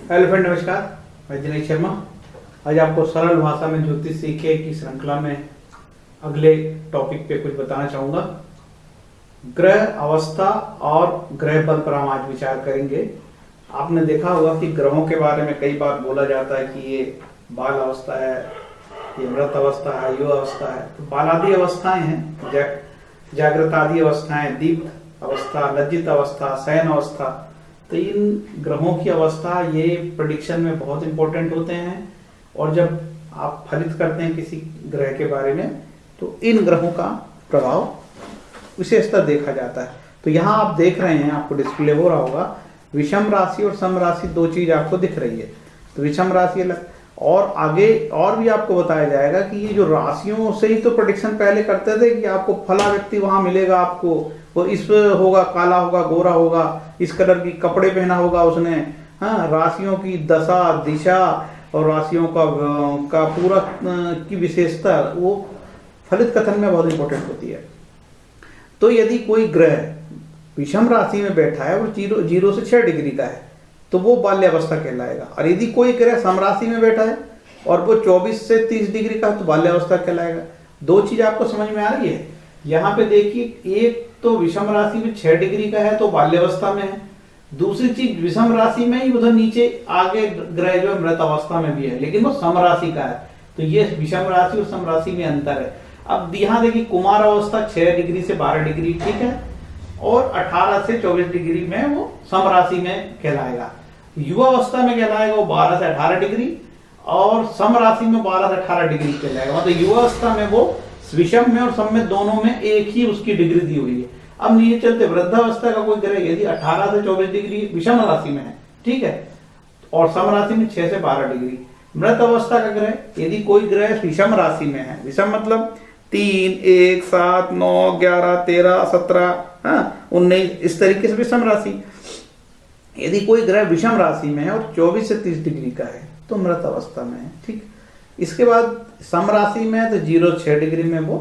Hello friend, नमस्कार। मैं दिनेश शर्मा। आज आपको सरल भाषा में ज्योतिष सीखे की श्रृंखला में अगले टॉपिक पे कुछ बताना चाहूँगा। ग्रह अवस्था और ग्रह बल पर हम आज विचार करेंगे। आपने देखा होगा कि ग्रहों के बारे में कई बार बोला जाता है कि ये बाल अवस्था है, ये मृत अवस्था है, युवा अवस्था है। तो बाल आदि अवस्थाएं हैं, जागृत आदि अवस्थाएं, दीप्त अवस्था, लज्जित अवस्था, शयन अवस्था। तो इन ग्रहों की अवस्था ये प्रेडिक्शन में बहुत इंपॉर्टेंट होते हैं। और जब आप फलित करते हैं किसी ग्रह के बारे में तो इन ग्रहों का प्रभाव विशेषता देखा जाता है। तो यहाँ आप देख रहे हैं, आपको डिस्प्ले हो रहा होगा, विषम राशि और सम राशि दो चीज आपको दिख रही है। तो विषम राशि अलग, और आगे और भी आपको बताया जाएगा कि ये जो राशियों से ही तो प्रेडिक्शन पहले करते थे कि आपको फला व्यक्ति वहां मिलेगा, आपको वो इस होगा, काला होगा, गोरा होगा, इस कलर की कपड़े पहना होगा उसने। हाँ, राशियों की दशा दिशा और राशियों का पूरा की विशेषता वो फलित कथन में बहुत इंपॉर्टेंट होती है। तो यदि कोई ग्रह विषम राशि में बैठा है और 0 से 6 डिग्री का है तो वो बाल्यावस्था कहलाएगा। और यदि कोई ग्रह सम राशि में बैठा है और वो 24 से 30 डिग्री का है तो बाल्यावस्था कहलाएगा। दो चीज आपको समझ में आ रही है। यहाँ पे देखिए, एक तो विषम राशि में 6 डिग्री का है तो बाल्यावस्था में है। दूसरी चीज, विषम राशि में ही उधर नीचे आगे ग्रह जो है मृत अवस्था में भी है, लेकिन वो सम राशि का है। तो ये विषम राशि और सम राशि में अंतर है। अब यहाँ देखिए, कुमार अवस्था 6 डिग्री से 12 डिग्री, ठीक है, और 18 से 24 डिग्री में वो सम राशि में कहलाएगा। युवा अवस्था में कहलाएगा वो 12 से 18 डिग्री, और सम राशि में 12 से 18 डिग्री कहलाएगा। मतलब युवा अवस्था में वो विषम में और सम में दोनों में एक ही उसकी डिग्री दी हुई है। अब नीचे चलते, वृद्धावस्था का कोई ग्रह यदि 18 से 24 डिग्री विषम राशि में है, ठीक है, और सम राशि में 6 से 12 डिग्री। मृत अवस्था का ग्रह यदि कोई ग्रह विषम राशि में है, विषम मतलब 3, 1, 7, 9, 11, 13, 17, 19, इस तरीके से विषम राशि। यदि कोई ग्रह विषम राशि में है और 24 से 30 डिग्री का है तो मृत अवस्था में है, ठीक। इसके बाद सम राशि में है तो 0 से 6 डिग्री में वो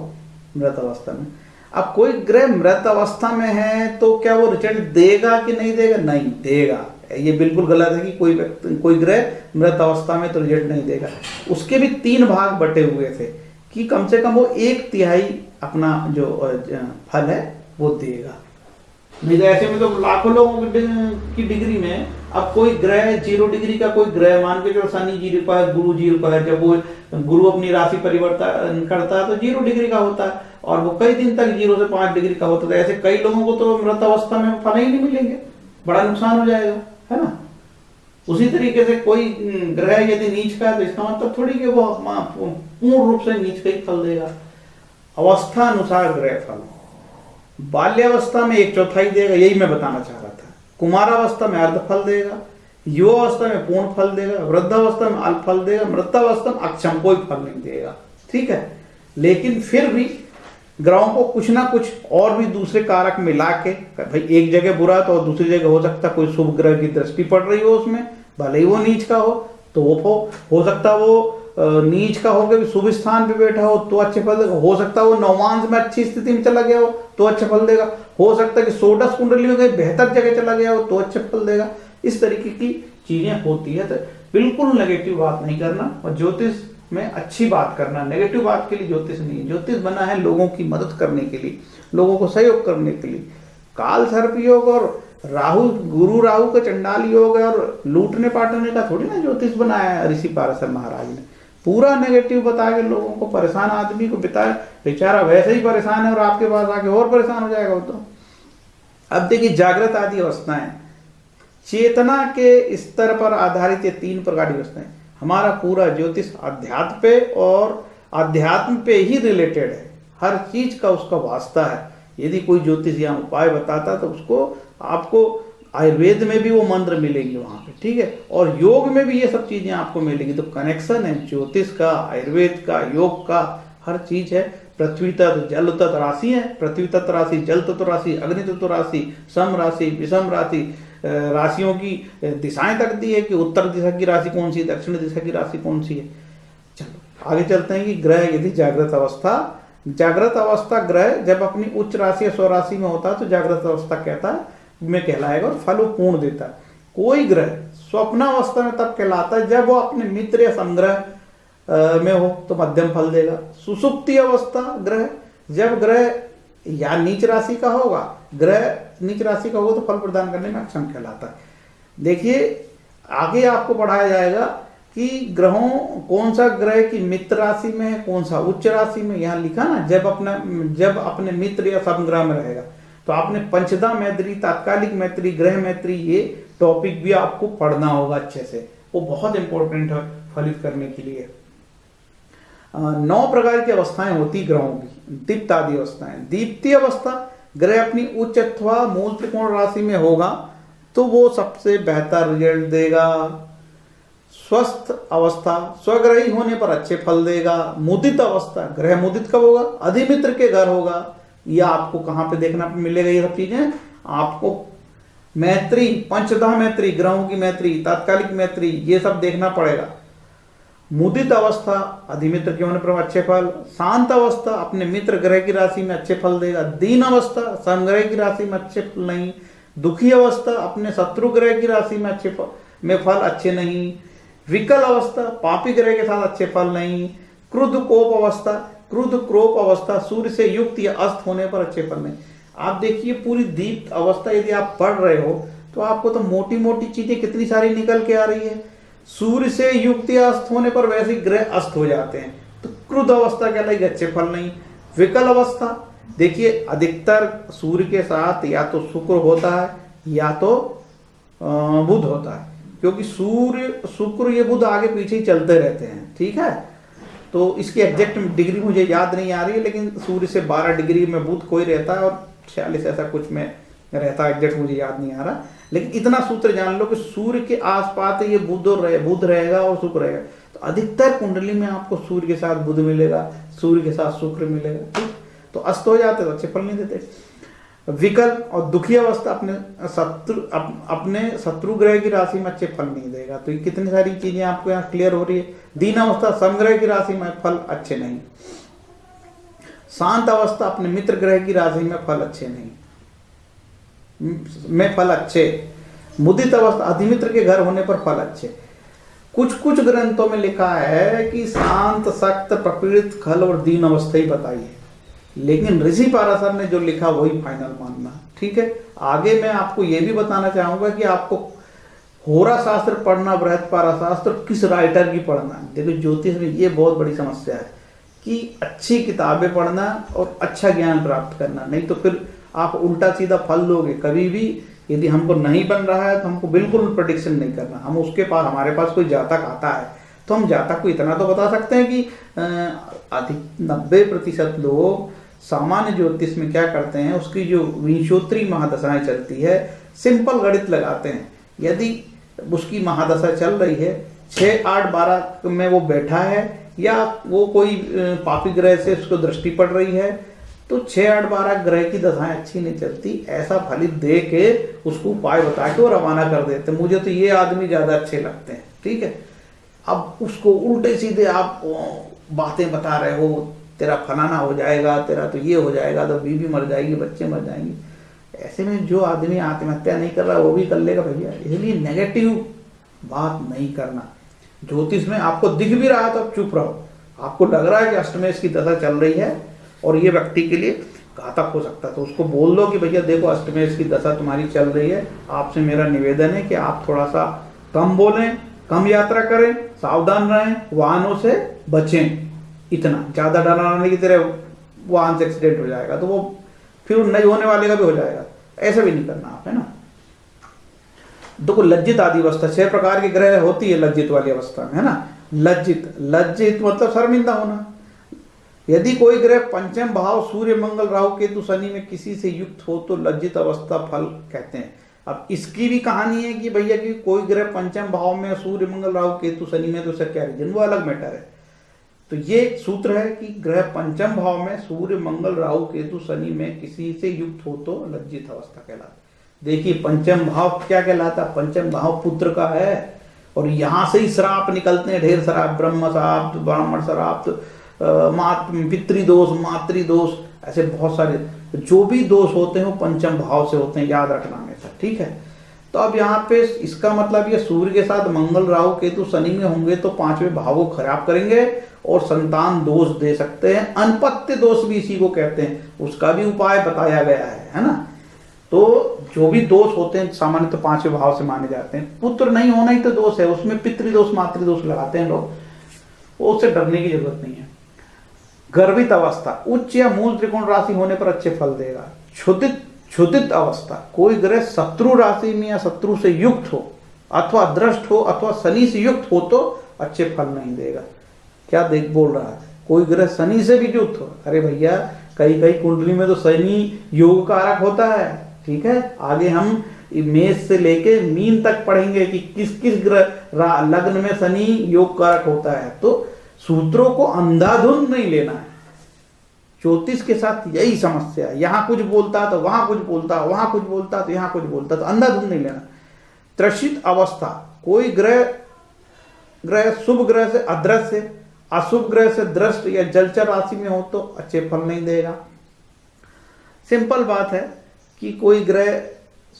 मृत अवस्था में। अब कोई ग्रह मृत अवस्था में है तो क्या वो रिजल्ट देगा कि नहीं देगा? नहीं देगा। ये बिल्कुल गलत है कि कोई ग्रह मृत अवस्था में तो रिजल्ट नहीं देगा। उसके भी 3 भाग बटे हुए थे कि कम से कम वो 1/3 अपना जो फल है वो देगा। नहीं तो ऐसे में तो लाखों लोगों की डिग्री में अब कोई ग्रह 0 डिग्री का कोई ग्रह मान के जो शनि 0 पर है, गुरु 0 पर है, जब वो गुरु अपनी राशि परिवर्तन करता है तो 0 डिग्री का होता है, और वो कई दिन तक 0 से 5 डिग्री का होता है। ऐसे कई लोगों को तो मृत अवस्था में फल ही नहीं मिलेंगे, बड़ा नुकसान हो जाएगा, है ना। उसी तरीके से कोई ग्रह यदि नीच का है तो इसका मतलब थोड़ी कि वो पूर्ण रूप से नीच का ही फल देगा। अवस्था अनुसार ग्रह फल, बाल्यावस्था में 1/4 देगा, यही मैं बताना चाह रहा था। कुमारावस्था में अर्ध फल देगा, युवावस्था में पूर्ण फल देगा, वृद्धावस्था में अल्प फल देगा, मृतावस्था में अक्षम, कोई फल नहीं देगा, ठीक है। लेकिन फिर भी ग्रहों को कुछ ना कुछ और भी दूसरे कारक मिला के, भाई एक जगह बुरा तो दूसरी जगह हो सकता है कोई शुभ ग्रह की दृष्टि पड़ रही हो उसमें, भले ही वो नीच का हो तो वो हो सकता वो नीच का हो गया, शुभ स्थान पे बैठा हो तो अच्छे फल देगा। हो सकता है वो नवमांश में अच्छी स्थिति में चला गया हो तो अच्छे फल देगा। हो सकता है कि षोडश कुंडली में कहीं बेहतर जगह चला गया हो तो अच्छे फल देगा। इस तरीके की चीजें होती है। तो बिल्कुल नेगेटिव बात नहीं करना और ज्योतिष में अच्छी बात करना। नेगेटिव बात के लिए ज्योतिष नहीं है। ज्योतिष बना है लोगों की मदद करने के लिए, लोगों को सहयोग करने के लिए। काल सर्प योग और गुरु राहु का चंडाल योग और लूटने पाटने का थोड़ी ना ज्योतिष बनाया है ऋषि पाराशर महाराज ने। पूरा नेगेटिव बता के लोगों को, परेशान आदमी को बताया, बेचारा वैसे ही परेशान है और आपके पास आके और परेशान हो जाएगा वो तो। अब देखिए, जागृत आदि अवस्थाएं, चेतना के स्तर पर आधारित ये 3 प्रकार की अवस्थाएं। हमारा पूरा ज्योतिष अध्यात्म पे और अध्यात्म पे ही रिलेटेड है। हर चीज का उसका वास्ता है। यदि कोई ज्योतिष यहाँ उपाय बताता तो उसको आपको आयुर्वेद में भी वो मंत्र मिलेंगे वहां पे, ठीक है, और योग में भी ये सब चीजें आपको मिलेंगी। तो कनेक्शन है ज्योतिष का, आयुर्वेद का, योग का, हर चीज है। पृथ्वी तत्व, जल तत्व राशि है, पृथ्वी तत्व राशि, जल तत्व राशि, अग्नि तत्व राशि, सम राशि, विषम राशि, राशियों की दिशाएं तक दी है कि उत्तर दिशा की राशि कौन सी है, दक्षिण दिशा की राशि कौन सी है। चलो आगे चलते हैं कि ग्रह यदि जागृत अवस्था ग्रह जब अपनी उच्च राशि या स्वराशि में होता है तो जागृत अवस्था कहलाएगा और फल वो पूर्ण देता है। कोई ग्रह स्वप्नावस्था में तब कहलाता है जब वो अपने मित्र या समग्रह में हो तो मध्यम फल देगा। सुसुप्ति अवस्था ग्रह, जब ग्रह या नीच राशि का होगा, ग्रह नीच राशि का होगा तो फल प्रदान करने में अक्षम कहलाता है। देखिए आगे आपको पढ़ाया जाएगा कि ग्रहों कौन सा ग्रह की मित्र राशि में है, कौन सा उच्च राशि में। यहाँ लिखा ना जब अपने मित्र या समग्रह में रहेगा, तो आपने पंचदा मैत्री, तात्कालिक मैत्री, ग्रह मैत्री, ये टॉपिक भी आपको पढ़ना होगा अच्छे से, वो बहुत इंपॉर्टेंट है फलित करने के लिए। 9 प्रकार की अवस्थाएं होती ग्रहों की। दीप्त आदि अवस्थाएं। दीप्ति अवस्था, ग्रह अपनी उच्च अथवा मूल त्रिकोण राशि में होगा तो वो सबसे बेहतर रिजल्ट देगा। स्वस्थ अवस्था, स्वग्रही होने पर अच्छे फल देगा। मुदित अवस्था, ग्रह मुदित कब होगा? अधिमित्र के घर होगा। यह आपको कहां पे देखना मिलेगा? ये सब चीजें आपको मैत्री, पंचधा मैत्री, ग्रहों की मैत्री, तात्कालिक मैत्री, ये सब देखना पड़ेगा। मुदित अवस्था, अधिमित्र के होने पर अच्छे फल। शांत अवस्था, अपने मित्र ग्रह की राशि में अच्छे फल देगा। दीन अवस्था, समग्रह की राशि में अच्छे फल नहीं। दुखी अवस्था, अपने शत्रु ग्रह की राशि में फल अच्छे नहीं। विकल अवस्था, पापी ग्रह के साथ अच्छे फल नहीं। क्रुद्ध कोप अवस्था, क्रुद्ध क्रोप अवस्था, सूर्य से युक्त या अस्त होने पर अच्छे फल नहीं। आप देखिए पूरी दीप्त अवस्था यदि आप पढ़ रहे हो तो आपको तो मोटी मोटी चीजें कितनी सारी निकल के आ रही है। सूर्य से युक्त या अस्त होने पर वैसे ग्रह अस्त हो जाते हैं, तो क्रुद्ध अवस्था कहलाएगी, अच्छे फल नहीं। विकल अवस्था, देखिए अधिकतर सूर्य के साथ या तो शुक्र होता है या तो बुध होता है, क्योंकि सूर्य शुक्र ये बुध आगे पीछे ही चलते रहते हैं, ठीक है। तो इसकी एग्जैक्ट डिग्री मुझे याद नहीं आ रही है, लेकिन सूर्य से 12 डिग्री में बुध कोई रहता है और 46 ऐसा कुछ में रहता है, एग्जैक्ट मुझे याद नहीं आ रहा। लेकिन इतना सूत्र जान लो कि सूर्य के आसपास ये बुध रहेगा और शुक्र रहेगा। तो अधिकतर कुंडली में आपको सूर्य के साथ बुध मिलेगा, सूर्य के साथ शुक्र मिलेगा, ठीक। तो अस्त हो जाते तो अच्छे फल नहीं देते। विकल और दुखी अवस्था, अपने शत्रु ग्रह की राशि में अच्छे फल नहीं देगा। तो ये कितनी सारी चीजें आपको यहाँ क्लियर हो रही है। दीन अवस्था, समग्रह की राशि में फल अच्छे नहीं। शांत अवस्था, अपने मित्र ग्रह की राशि में फल अच्छे नहीं, में फल अच्छे। मुदित अवस्था, अधिमित्र के घर होने पर फल अच्छे। कुछ कुछ ग्रंथों में लिखा है कि शांत, सक्त, प्रपीड़ित, खल और दीन अवस्था ही बताइए, लेकिन ऋषि पाराशर ने जो लिखा वही फाइनल मानना, ठीक है। आगे मैं आपको यह भी बताना चाहूंगा कि आपको होरा शास्त्र पढ़ना, बृहत पाराशास्त्र किस राइटर की पढ़ना। देखो ज्योतिष में ये बहुत बड़ी समस्या है कि अच्छी किताबें पढ़ना और अच्छा ज्ञान प्राप्त करना, नहीं तो फिर आप उल्टा सीधा फल लोगे। कभी भी यदि हमको नहीं बन रहा है तो हमको बिल्कुल प्रेडिक्शन नहीं करना। हम उसके पास, हमारे पास कोई जातक आता है तो हम जातक को इतना तो बता सकते हैं कि अधिक 90% लोग सामान्य ज्योतिष में क्या करते हैं, उसकी जो विंशोत्तरी महादशाएं चलती है, सिंपल गणित लगाते हैं। यदि उसकी महादशा चल रही है 6, 8, 12 में वो बैठा है या वो कोई पापी ग्रह से उसको दृष्टि पड़ रही है, तो 6, 8, 12 ग्रह की दशाएं अच्छी नहीं चलती, ऐसा फलित दे के उसको उपाय बता के वो रवाना कर देते। मुझे तो ये आदमी ज्यादा अच्छे लगते हैं, ठीक है। अब उसको उल्टे सीधे आप बातें बता रहे हो, तेरा फलाना हो जाएगा, तेरा तो ये हो जाएगा, तो बीवी मर जाएगी, बच्चे मर जाएंगे। ऐसे में जो आदमी आत्महत्या नहीं कर रहा वो भी कर लेगा भैया। इसलिए नेगेटिव बात नहीं करना। ज्योतिष में आपको दिख भी रहा है तो आप चुप रहो। आपको लग रहा है कि अष्टमेश की दशा चल रही है और ये व्यक्ति के लिए घातक हो सकता है, तो उसको बोल दो कि भैया देखो अष्टमेश की दशा तुम्हारी चल रही है, आपसे मेरा निवेदन है कि आप थोड़ा सा कम बोलें, कम यात्रा करें, सावधान रहें, वाहनों से बचें। इतना ज्यादा डराना नहीं कि तेरे वाहन से एक्सीडेंट हो जाएगा, तो वो फिर नहीं होने वाले का भी हो जाएगा। ऐसा भी नहीं करना आप, है ना। देखो लज्जित आदि अवस्था, 6 प्रकार की ग्रह होती है लज्जित वाली अवस्था में, है ना। लज्जित मतलब शर्मिंदा होना। यदि कोई ग्रह पंचम भाव सूर्य, मंगल, राहु, केतु, शनि में किसी से युक्त हो तो लज्जित अवस्था फल कहते हैं। अब इसकी भी कहानी है कि भैया कि कोई ग्रह पंचम भाव में सूर्य, मंगल, राहु, केतु, शनि में, तो उसका क्या रीजन, वो अलग मैटर है। तो ये सूत्र है कि ग्रह पंचम भाव में सूर्य, मंगल, राहु, केतु, शनि में किसी से युक्त हो तो लज्जित अवस्था कहलाता है। देखिए पंचम भाव क्या कहलाता है? पंचम भाव पुत्र का है, और यहां से ही श्राप निकलते हैं, ढेर श्राप, ब्रह्म श्राप, ब्राह्मण श्राप, पितृदोष, मातृदोष, ऐसे बहुत सारे जो भी दोष होते हैं वो पंचम भाव से होते हैं, याद रखना हमेशा, ठीक है। तो अब यहाँ पे इसका मतलब ये सूर्य के साथ मंगल राहु केतु शनि में होंगे तो पांचवें भाव को खराब करेंगे और संतान दोष दे सकते हैं। अनपत्य दोष भी इसी को कहते हैं, उसका भी उपाय बताया गया है ना। तो जो भी दोष होते हैं सामान्य तो पांचवें भाव से माने जाते हैं। पुत्र नहीं होना ही तो दोष है, उसमें पितृदोष मातृदोष लगाते हैं लोग, उससे डरने की जरूरत नहीं है। गर्भित अवस्था, उच्च या मूल त्रिकोण राशि होने पर अच्छे फल देगा। क्षुधित अवस्था, कोई ग्रह शत्रु राशि में या शत्रु से युक्त हो अथवा दृष्ट हो अथवा शनि से युक्त हो तो अच्छे फल नहीं देगा। क्या देख बोल रहा है, कोई ग्रह शनि से भी युक्त हो। अरे भैया कई कई कुंडली में तो शनि योग कारक होता है, ठीक है। आगे हम मेष से लेके मीन तक पढ़ेंगे कि किस किस ग्रह लग्न में शनि योग कारक होता है। तो सूत्रों को अंधाधुंध नहीं लेना है। ज्योतिष के साथ यही समस्या है, यहां कुछ बोलता तो वहां कुछ बोलता, वहां कुछ बोलता तो यहां कुछ बोलता, तो अंधाधुंध नहीं लेना। त्रसित अवस्था, कोई ग्रह शुभ ग्रह से अदृश्य, अशुभ ग्रह से दृष्ट या जलचर राशि में हो तो अच्छे फल नहीं देगा। सिंपल बात है कि कोई ग्रह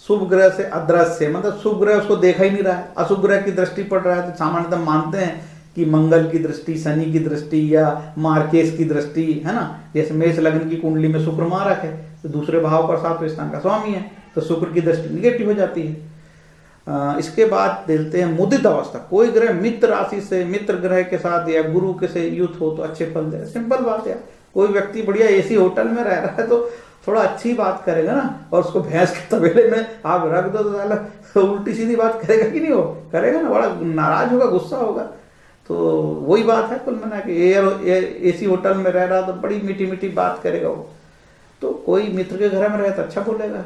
शुभ ग्रह से अदृश्य, मतलब शुभ ग्रह उसको देखा ही नहीं रहा है, अशुभ ग्रह की दृष्टि पड़ रहा है, तो सामान्यतः मानते हैं कि मंगल की दृष्टि, शनि की दृष्टि या मार्केश की दृष्टि, है ना। जैसे मेष लग्न की कुंडली में शुक्र मारक है तो दूसरे भाव पर सातवें स्थान का स्वामी है, तो शुक्र की दृष्टि निगेटिव हो जाती है। इसके बाद देखते हैं मुदित अवस्था, कोई ग्रह मित्र राशि से, मित्र ग्रह के साथ या गुरु के से युक्त हो तो अच्छे फल दे। सिंपल बात है, कोई व्यक्ति बढ़िया एसी होटल में रह रहा है तो थोड़ा अच्छी बात करेगा ना, और उसको भैंस के तबेले में आप रख दो तो उल्टी सीधी बात करेगा कि नहीं, हो करेगा ना, बड़ा नाराज होगा, गुस्सा होगा। तो वही बात है कुल मिला के एसी होटल में रह रहा तो बड़ी मीठी मीठी बात करेगा वो। तो कोई मित्र के घर में रहे तो अच्छा बोलेगा।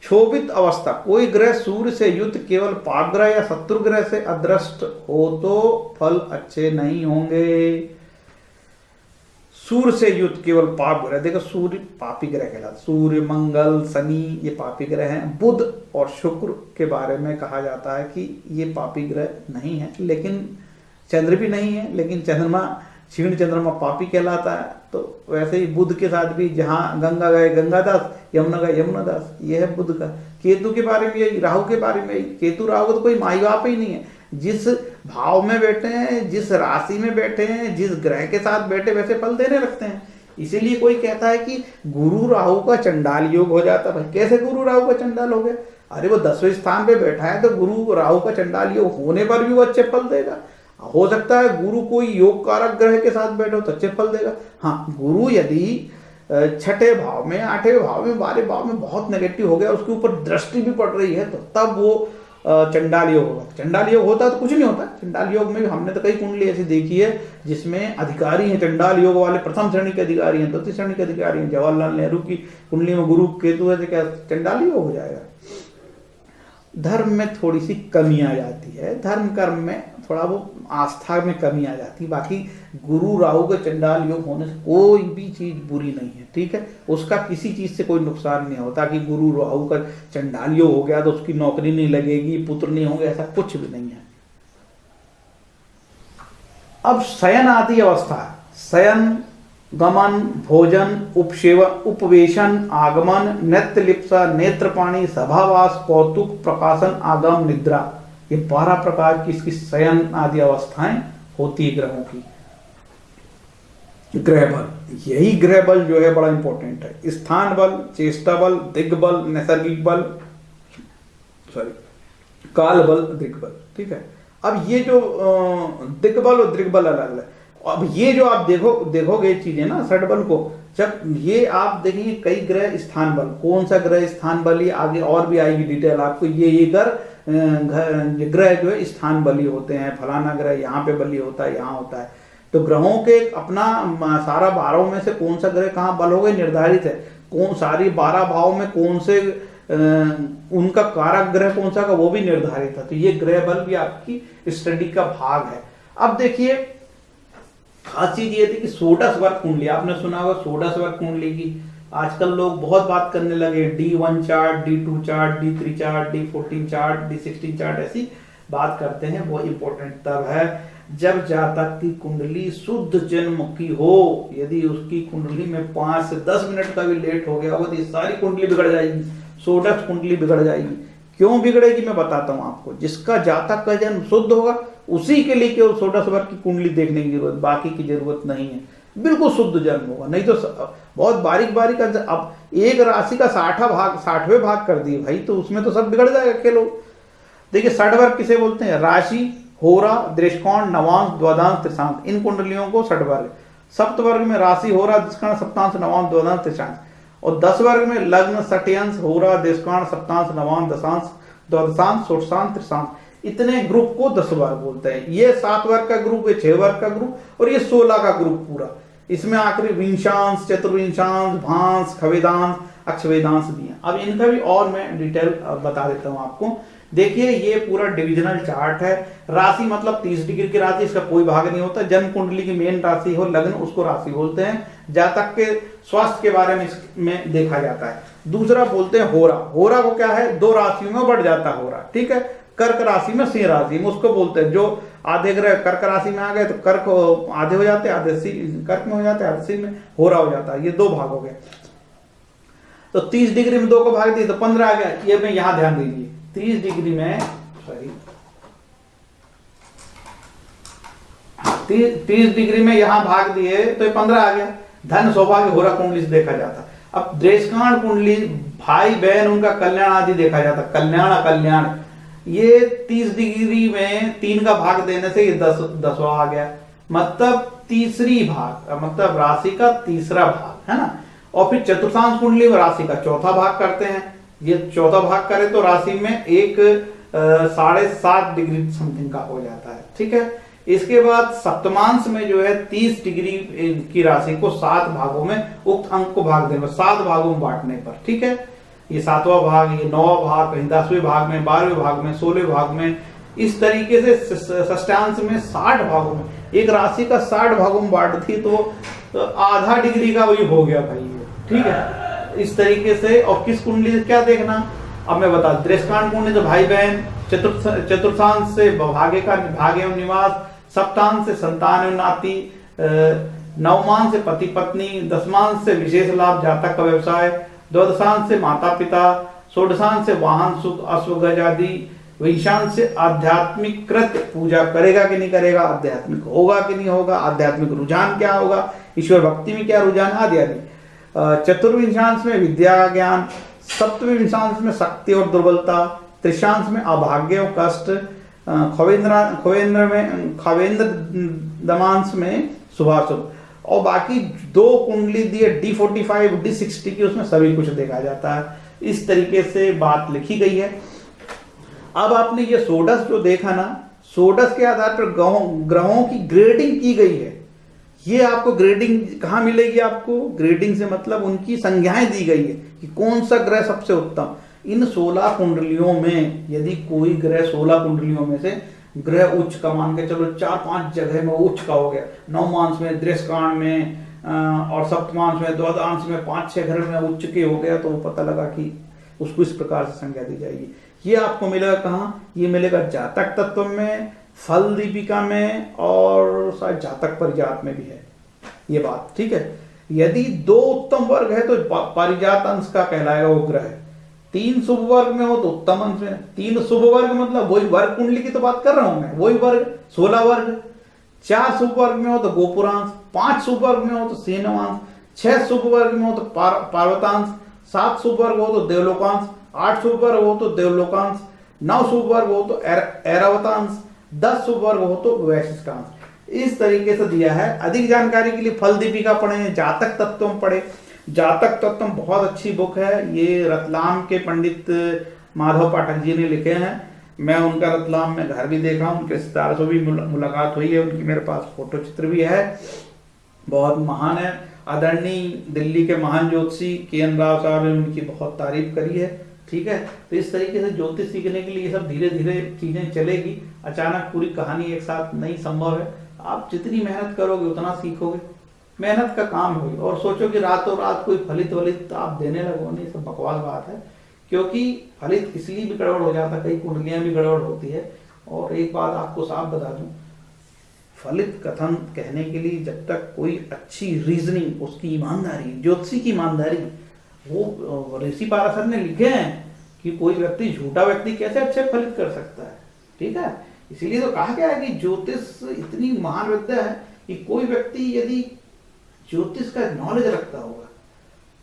क्षोभित अवस्था, कोई ग्रह सूर्य से युक्त केवल पाप ग्रह या शत्रु ग्रह से अदृष्ट हो तो फल अच्छे नहीं होंगे। सूर्य से युक्त केवल पाप ग्रह, देखो सूर्य पापी ग्रह कहलाता, सूर्य मंगल शनि ये पापी ग्रह हैं। बुध और शुक्र के बारे में कहा जाता है कि ये पापी ग्रह नहीं है, लेकिन चंद्र भी नहीं है, लेकिन चंद्रमा क्षीण चंद्रमा पापी कहलाता है। तो वैसे ही बुध के साथ भी, जहां गंगा गए गंगादास, यमुना गए यमुनादास, ये है बुध का। केतु के बारे में यही, राहु के बारे में यही। केतु राहु तो कोई माई बाप ही नहीं है, जिस भाव में बैठे हैं, जिस राशि में बैठे हैं, जिस ग्रह के साथ बैठे वैसे फल देने लगते हैं। इसीलिए कोई कहता है कि गुरु राहु का चंडाल योग हो जाता है। कैसे गुरु राहु का चंडाल हो गया? अरे वो 10वें स्थान पे बैठा है तो गुरु राहु का चंडाल योग होने पर भी वो अच्छे फल देगा। हो सकता है गुरु कोई योग कारक ग्रह के साथ बैठो तो अच्छे फल देगा। हाँ, गुरु यदि छठे भाव में, आठवें भाव में, 12वें भाव में बहुत नेगेटिव हो गया, उसके ऊपर दृष्टि भी पड़ रही है, तो तब वो चंडाल योग होगा। चंडाल योग होता तो कुछ नहीं होता। चंडाल योग में हमने तो कई कुंडली ऐसी देखी है जिसमें अधिकारी हैं चंडाल योग वाले, प्रथम श्रेणी के अधिकारी हैं, द्वितीय श्रेणी के अधिकारी हैं। जवाहरलाल नेहरू की कुंडली में गुरु केतु है तो क्या चंडाल योग हो जाएगा? धर्म में थोड़ी सी कमी आ जाती है, धर्म कर्म में थोड़ा वो आस्था में कमी आ जाती है। बाकी गुरु राहु के चंडाल योग होने से कोई भी चीज बुरी नहीं है, ठीक है। उसका किसी चीज से कोई नुकसान नहीं होता कि गुरु राहु का चंडाल योग हो गया तो उसकी नौकरी नहीं लगेगी, पुत्र नहीं होंगे, ऐसा कुछ भी नहीं है। अब शयन आदि अवस्था, शयन, गमन, भोजन, उपसेवन, उपवेशन, आगमन, नेत्र लिप्सा, नेत्रपाणी, सभावास, कौतुक, प्रकाशन, आगम, निद्रा, ये 12 प्रकार की इसकी शयन आदि अवस्थाएं होती है ग्रहों की। ग्रह बल, यही ग्रह बल जो है बड़ा इंपॉर्टेंट है। स्थान बल, चेष्टा बल, दिग्बल, नैसर्गिक बल, काल बल, दिग्बल, ठीक है। अब ये जो दिग्बल और दिग्बल अलग अलग, अब ये जो आप देखोगे चीजें ना षटबल को, जब ये आप देखेंगे कई ग्रह स्थान बल, कौन सा ग्रह स्थान बल, ये आगे और भी आएगी डिटेल आपको। ये ग्रह जो है स्थान बली होते हैं, फलाना ग्रह यहाँ पे बली होता है, यहाँ होता है। तो ग्रहों के अपना सारा 12 में से कौन सा ग्रह कहाँ बल हो गए निर्धारित है। कौन सारी 12 भाव में कौन से उनका कारक ग्रह कौन सा का वो भी निर्धारित है। तो ये ग्रह बल भी आपकी स्टडी का भाग है। अब देखिए खास चीज ये थी कि षोडश वर्ग कुंडली, आपने सुना होगा षोडश वर्ग कुंडली की। आजकल लोग बहुत बात करने लगे, D1 chart, D2 chart, D3 chart, D14 chart, D16 chart, ऐसी बात करते हैं। वो इंपॉर्टेंट तब है जब जातक की कुंडली शुद्ध जन्म की हो। यदि उसकी कुंडली में 5 से 10 मिनट का भी लेट हो गया होगा तो ये सारी कुंडली बिगड़ जाएगी, षोडश कुंडली बिगड़ जाएगी। क्यों बिगड़ेगी मैं बताता हूं आपको। जिसका जातक का जन्म शुद्ध होगा उसी के लिए केवल षोडश वर्ग की कुंडली देखने की जरूरत, बाकी की जरूरत नहीं है। बिल्कुल शुद्ध जन्म होगा, नहीं तो बहुत बारीक बारीक अब एक राशि का 60वें भाग कर दिए भाई, तो उसमें तो सब बिगड़ जाएगा खेलो। देखिए षडवर्ग किसे बोलते हैं? राशि, होरा, दृष्कोण, नवांश, द्वादशांश, त्रिशांश, इन कुंडलियों को षडवर्ग। सप्तवर्ग में राशि, होरा, दृष्कोण, सप्तांश, नवांश, द्वादशांश, त्रिशांश। और 10 वर्ग में लग्न, षट्यंश, होरा, दृष्कोण, सप्तांश, नवांश, दशांश, द्वादशांश, षोडशांश, त्रिशांश, इतने ग्रुप को 10 वर्ग बोलते हैं। ये 7 वर्ग का ग्रुप, ये 6 वर्ग का ग्रुप, और ये 16 का ग्रुप पूरा। इसमें आखिरी विंशांश, चतुर्विंशांश, भांस, खवेदांश, अक्षवेदांश दिए। अब इनका भी और मैं डिटेल बता देता हूं आपको। देखिए ये पूरा डिविजनल चार्ट है। राशि मतलब 30 डिग्री की राशि, इसका कोई भाग नहीं होता। जन्म कुंडली की मेन राशि हो लग्न, उसको राशि बोलते हैं। जातक के स्वास्थ्य के बारे में इसमें देखा जाता है। दूसरा बोलते हैं होरा। होरा को क्या है? 2 राशियों में बढ़ जाता है होरा, ठीक है। कर्क राशि में, सिंह राशि में, उसको बोलते हैं। जो आधे ग्रह कर्क राशि में आ गए तो कर्क आधे हो जाते हैं, आधे कर्क में हो जाते हैं, आधे सिंह में, होरा हो जाता है। ये 2 भाग हो गए। तो 30 डिग्री में 2 को भाग दिए तो 15 आ गया। ये में यहां ध्यान दीजिए, 30 डिग्री में 30 डिग्री में यहां भाग दिए तो ये 15 आ गया। धन, सौभाग्य, होरा कुंडली से देखा जाता। अब दृष्कांड कुंडली, भाई बहन उनका कल्याण आदि देखा जाता। कल्याण अकल्याण, ये 30 डिग्री में 3 का भाग देने से ये 10वां आ गया। मतलब तीसरी भाग, मतलब राशि का तीसरा भाग, है ना। और फिर चतुर्थांश कुंडली में राशि का चौथा भाग करते हैं। ये चौथा भाग करे तो राशि में एक 7.5 डिग्री समथिंग का हो जाता है, ठीक है। इसके बाद सप्तमांश में जो है 30 डिग्री की राशि को 7 भागों में, उक्त अंक को भाग देने पर, 7 भागों में बांटने पर, ठीक है। ये 7वां भाग, ये 9वां भाग, कहीं 10वें भाग में, 12वें भाग में, 16वें भाग में, इस तरीके से षष्ठांश में 60 भागों में, एक राशि का 60 भागों में बांट दी तो आधा डिग्री का वही हो गया भाई, ठीक है। इस तरीके से। और किस कुंडली से क्या देखना अब मैं बता। दृष्कांड कुंडली तो भाई बहन, चतुर्थांश से भाग्य एवं निवास, सप्तांश से संतान एवं नाती, नवमांश से पति पत्नी, दशमांश से विशेष लाभ, जातक का व्यवसाय, द्वादशांश से माता पिता, षोडशांश से वाहन, सुख, अश्वगज आदि, विंशांश से आध्यात्मिक कृत, पूजा करेगा कि नहीं करेगा, आध्यात्मिक होगा कि नहीं होगा, आध्यात्मिक रुझान क्या होगा, ईश्वर भक्ति में क्या रुझान, आदि आदि। चतुर्विंशांश में विद्या ज्ञान, सप्तविंशांश में शक्ति और दुर्बलता, त्रिशांश में अभाग्य और कष्ट, खवेंद्र दमांश में शुभाशुभ। और बाकी 2 कुंडली दिए D45, D60 की, उसमें सभी कुछ देखा जाता है। इस तरीके से बात लिखी गई है। अब आपने ये षोडश जो देखा ना, षोडश के आधार पर ग्रहों की ग्रेडिंग की गई है। ये आपको ग्रेडिंग कहाँ मिलेगी? आपको ग्रेडिंग से मतलब उनकी संज्ञाएं दी गई है कि कौन सा ग्रह सबसे उत्तम। इन 16 कुंडलियों में यदि कोई ग्रह 16 कुंडलियों में से ग्रह उच्च का मान के चलो 4-5 जगह में उच्च का हो गया, नवमांश में, दृष्कांड में और सप्तमांश में, द्वादशांश में 5-6 घर में उच्च के हो गया, तो वो पता लगा कि उसको इस प्रकार से संज्ञा दी जाएगी। ये आपको मिलेगा कहाँ? ये मिलेगा जातक तत्व में, फल दीपिका में, और शायद जातक परिजात में भी है ये बात, ठीक है। यदि 2 उत्तम वर्ग है तो परिजात अंश का कहलाएगा वो ग्रह। 3 शुभ वर्ग में हो तो उत्तम अंश में। 3 शुभ वर्ग मतलब वही वर्ग कुंडली की तो बात कर रहा हूं मैं, वही वर्ग 16 वर्ग। 4 शुभ वर्ग में हो तो गोपुरांश, 5 शुभ वर्ग में हो तो सेनवांश, 6 शुभ वर्ग में हो तो पार्वतांश, 7 शुभ वर्ग हो तो देवलोकांश, 8 शुभ वर्ग हो तो देवलोकांश, 9 शुभ वर्ग हो तो ऐरावतांश, 10 शुभ वर्ग हो तो वैशिष्टांश। इस तरीके से दिया है। अधिक जानकारी के लिए फल दीपिका पढ़े, जातक तत्व पढ़े। जातक तत्व बहुत अच्छी बुक है। ये रतलाम के पंडित माधव पाठक जी ने लिखे हैं। मैं उनका रतलाम में घर भी देखा हूँ, उनके रिश्तेदारों से भी मुलाकात हुई है, उनकी मेरे पास फोटो चित्र भी है। बहुत महान है। आदरणीय दिल्ली के महान ज्योतिषी KN राव साहब ने उनकी बहुत तारीफ करी है, ठीक है। तो इस तरीके से ज्योतिष सीखने के लिए ये सब धीरे धीरे चीजें चलेगी। अचानक पूरी कहानी एक साथ नहीं संभव है। आप जितनी मेहनत करोगे उतना सीखोगे। मेहनत का काम होगी। और सोचो कि रातों रात कोई फलित आप देने लगो, नहीं, सब बकवास बात है। क्योंकि फलित इसलिए भी गड़बड़ हो जाता है, कई कुंडलियां भी गड़बड़ होती है। और एक बात आपको साफ बता दूं, फलित कथन कहने के लिए जब तक कोई अच्छी रीजनिंग, उसकी ईमानदारी, ज्योतिषी की ईमानदारी, वो ऋषि पाराशर ने लिखे हैं कि कोई व्यक्ति झूठा व्यक्ति कैसे अच्छे फलित कर सकता है। ठीक है, इसीलिए तो कहा गया है कि ज्योतिष इतनी महान विद्या है कि कोई व्यक्ति यदि ज्योतिष का नॉलेज रखता होगा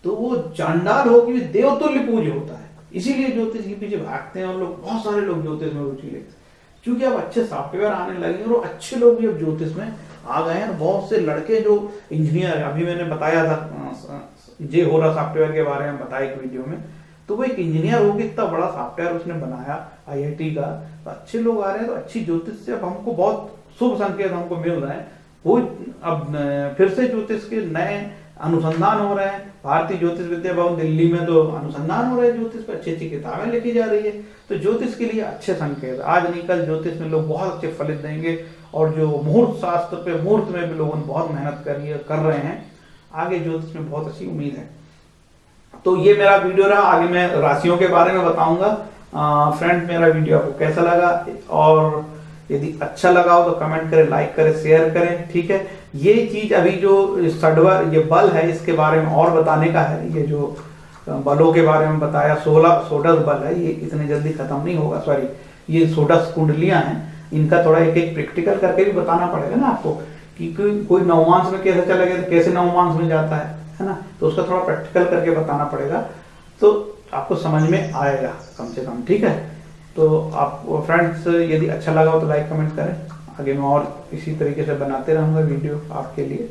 तो वो चांडाल हो कि देवतुल्य पूज्य होता है। इसीलिए ज्योतिष के पीछे भागते हैं और लोग, बहुत सारे लोग ज्योतिष में रुचि लेते हैं, क्योंकि अब अच्छे सॉफ्टवेयर आने लगे और अच्छे लोग भी अब ज्योतिष में आ गए हैं। बहुत से लड़के जो इंजीनियर, अभी मैंने बताया था जे हो रहा सॉफ्टवेयर के बारे में बताया एक वीडियो में, तो वो एक इंजीनियर होगी, इतना बड़ा सॉफ्टवेयर उसने बनाया IIT का, तो अच्छे लोग आ रहे हैं। तो अच्छी ज्योतिष से अब हमको बहुत शुभ संकेत हमको मिल रहे हैं। वो अब फिर से ज्योतिष के नए अनुसंधान हो रहे हैं। भारतीय ज्योतिष विद्या भवन दिल्ली में तो अनुसंधान हो रहे हैं ज्योतिष पर, अच्छी अच्छी किताबें लिखी जा रही है। तो ज्योतिष के लिए अच्छे संकेत, आज नहीं कल ज्योतिष में लोग बहुत अच्छे फलित देंगे। और जो मुहूर्त शास्त्र पे, मुहूर्त में भी लोगों ने बहुत मेहनत कर रहे हैं, आगे ज्योतिष में बहुत अच्छी उम्मीद है। तो ये मेरा वीडियो रहा, आगे मैं राशियों के बारे में बताऊंगा। फ्रेंड्स, मेरा वीडियो आपको कैसा लगा, और यदि अच्छा लगा हो तो कमेंट करें, लाइक करें, शेयर करें। ठीक है, ये चीज अभी जो सडवर ये बल है इसके बारे में और बताने का है। ये जो बलों के बारे में बताया, 16 सोडस बल है, ये इतने जल्दी खत्म नहीं होगा। सॉरी, ये सोडस कुंडलियां हैं, इनका थोड़ा एक एक प्रैक्टिकल करके भी बताना पड़ेगा ना आपको, कि कोई नवमांश में कैसे चला गया तो कैसे नवमांश में जाता है ना, तो उसका थोड़ा प्रैक्टिकल करके बताना पड़ेगा, तो आपको समझ में आएगा कम से कम। ठीक है, तो आप फ्रेंड्स, यदि अच्छा लगा हो तो लाइक कमेंट करें। आगे मैं और इसी तरीके से बनाते रहूंगा वीडियो आपके लिए।